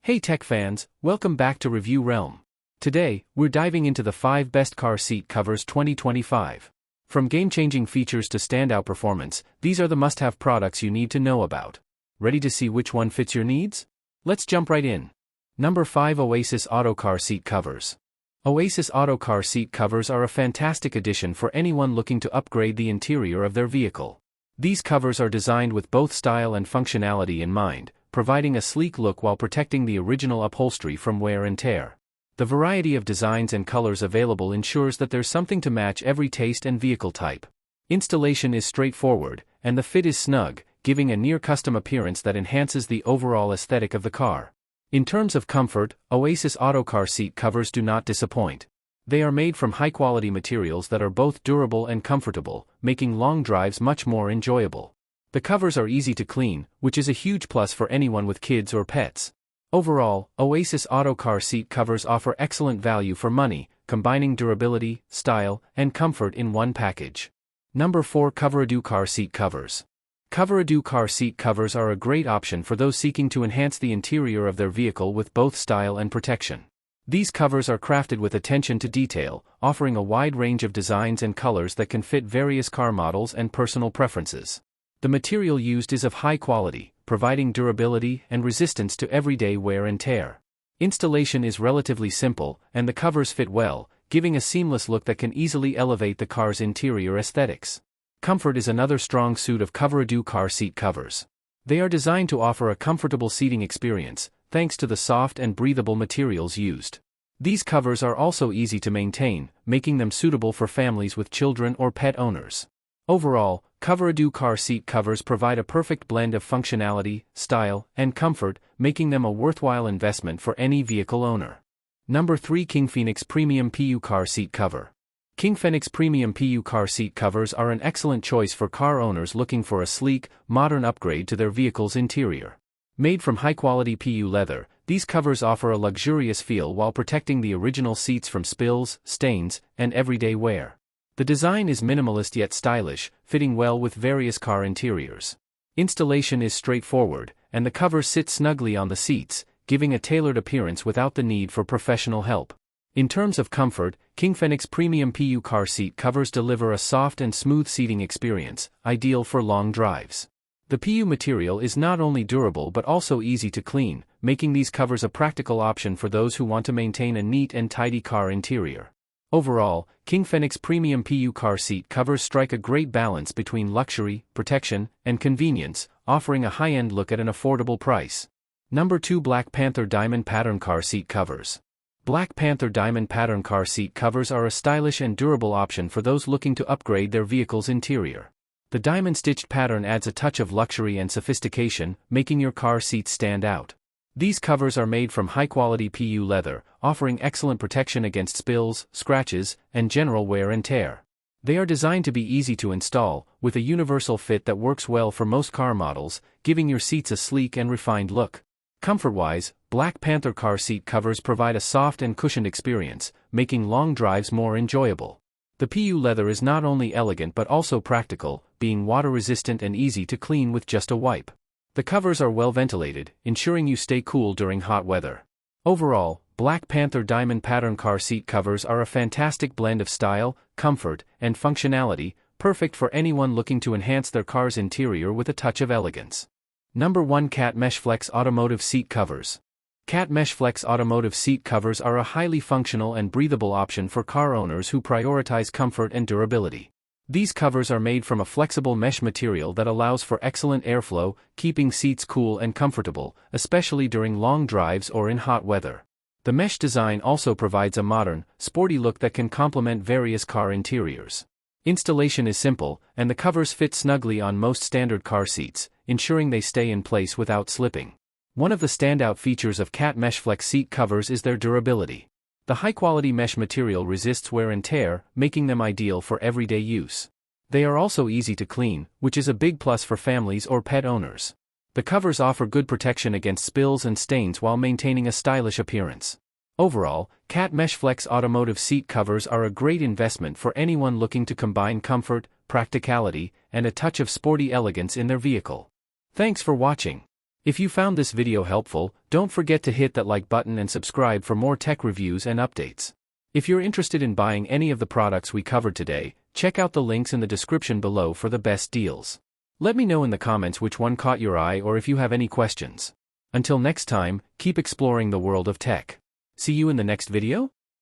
Hey tech fans, welcome back to Review Realm. Today, we're diving into the 5 best car seat covers 2025. From game-changing features to standout performance, these are the must-have products you need to know about. Ready to see which one fits your needs? Let's jump right in. Number 5, Oasis Auto Car Seat Covers. Oasis Auto Car Seat Covers are a fantastic addition for anyone looking to upgrade the interior of their vehicle. These covers are designed with both style and functionality in mind, providing a sleek look while protecting the original upholstery from wear and tear. The variety of designs and colors available ensures that there's something to match every taste and vehicle type. Installation is straightforward, and the fit is snug, giving a near-custom appearance that enhances the overall aesthetic of the car. In terms of comfort, Oasis Auto Car Seat Covers do not disappoint. They are made from high-quality materials that are both durable and comfortable, making long drives much more enjoyable. The covers are easy to clean, which is a huge plus for anyone with kids or pets. Overall, Oasis Auto Car Seat Covers offer excellent value for money, combining durability, style, and comfort in one package. Number 4, Coverado Car Seat Covers. Coverado Car Seat Covers are a great option for those seeking to enhance the interior of their vehicle with both style and protection. These covers are crafted with attention to detail, offering a wide range of designs and colors that can fit various car models and personal preferences. The material used is of high quality, providing durability and resistance to everyday wear and tear. Installation is relatively simple, and the covers fit well, giving a seamless look that can easily elevate the car's interior aesthetics. Comfort is another strong suit of Coverado Car Seat Covers. They are designed to offer a comfortable seating experience, thanks to the soft and breathable materials used. These covers are also easy to maintain, making them suitable for families with children or pet owners. Overall, Coverado Car Seat Covers provide a perfect blend of functionality, style, and comfort, making them a worthwhile investment for any vehicle owner. Number 3, Fenix Premium PU Car Seat Cover. Fenix Premium PU Car Seat Covers are an excellent choice for car owners looking for a sleek, modern upgrade to their vehicle's interior. Made from high-quality PU leather, these covers offer a luxurious feel while protecting the original seats from spills, stains, and everyday wear. The design is minimalist yet stylish, fitting well with various car interiors. Installation is straightforward, and the covers sit snugly on the seats, giving a tailored appearance without the need for professional help. In terms of comfort, Fenix Premium PU Car Seat Covers deliver a soft and smooth seating experience, ideal for long drives. The PU material is not only durable but also easy to clean, making these covers a practical option for those who want to maintain a neat and tidy car interior. Overall, Fenix Premium PU Car Seat Covers strike a great balance between luxury, protection, and convenience, offering a high-end look at an affordable price. Number 2, Black Panther Diamond Pattern Car Seat Covers. Black Panther Diamond Pattern Car Seat Covers are a stylish and durable option for those looking to upgrade their vehicle's interior. The diamond-stitched pattern adds a touch of luxury and sophistication, making your car seats stand out. These covers are made from high-quality PU leather, offering excellent protection against spills, scratches, and general wear and tear. They are designed to be easy to install, with a universal fit that works well for most car models, giving your seats a sleek and refined look. Comfort-wise, Black Panther Car Seat Covers provide a soft and cushioned experience, making long drives more enjoyable. The PU leather is not only elegant but also practical, being water-resistant and easy to clean with just a wipe. The covers are well ventilated, ensuring you stay cool during hot weather. Overall, Black Panther Diamond Pattern Car Seat Covers are a fantastic blend of style, comfort, and functionality, perfect for anyone looking to enhance their car's interior with a touch of elegance. Number 1, Cat Mesh Flex Automotive Seat Covers. Cat Mesh Flex Automotive Seat Covers are a highly functional and breathable option for car owners who prioritize comfort and durability. These covers are made from a flexible mesh material that allows for excellent airflow, keeping seats cool and comfortable, especially during long drives or in hot weather. The mesh design also provides a modern, sporty look that can complement various car interiors. Installation is simple, and the covers fit snugly on most standard car seats, ensuring they stay in place without slipping. One of the standout features of Cat Mesh Flex seat covers is their durability. The high-quality mesh material resists wear and tear, making them ideal for everyday use. They are also easy to clean, which is a big plus for families or pet owners. The covers offer good protection against spills and stains while maintaining a stylish appearance. Overall, Cat Mesh Flex Automotive Seat Covers are a great investment for anyone looking to combine comfort, practicality, and a touch of sporty elegance in their vehicle. Thanks for watching. If you found this video helpful, don't forget to hit that like button and subscribe for more tech reviews and updates. If you're interested in buying any of the products we covered today, check out the links in the description below for the best deals. Let me know in the comments which one caught your eye or if you have any questions. Until next time, keep exploring the world of tech. See you in the next video?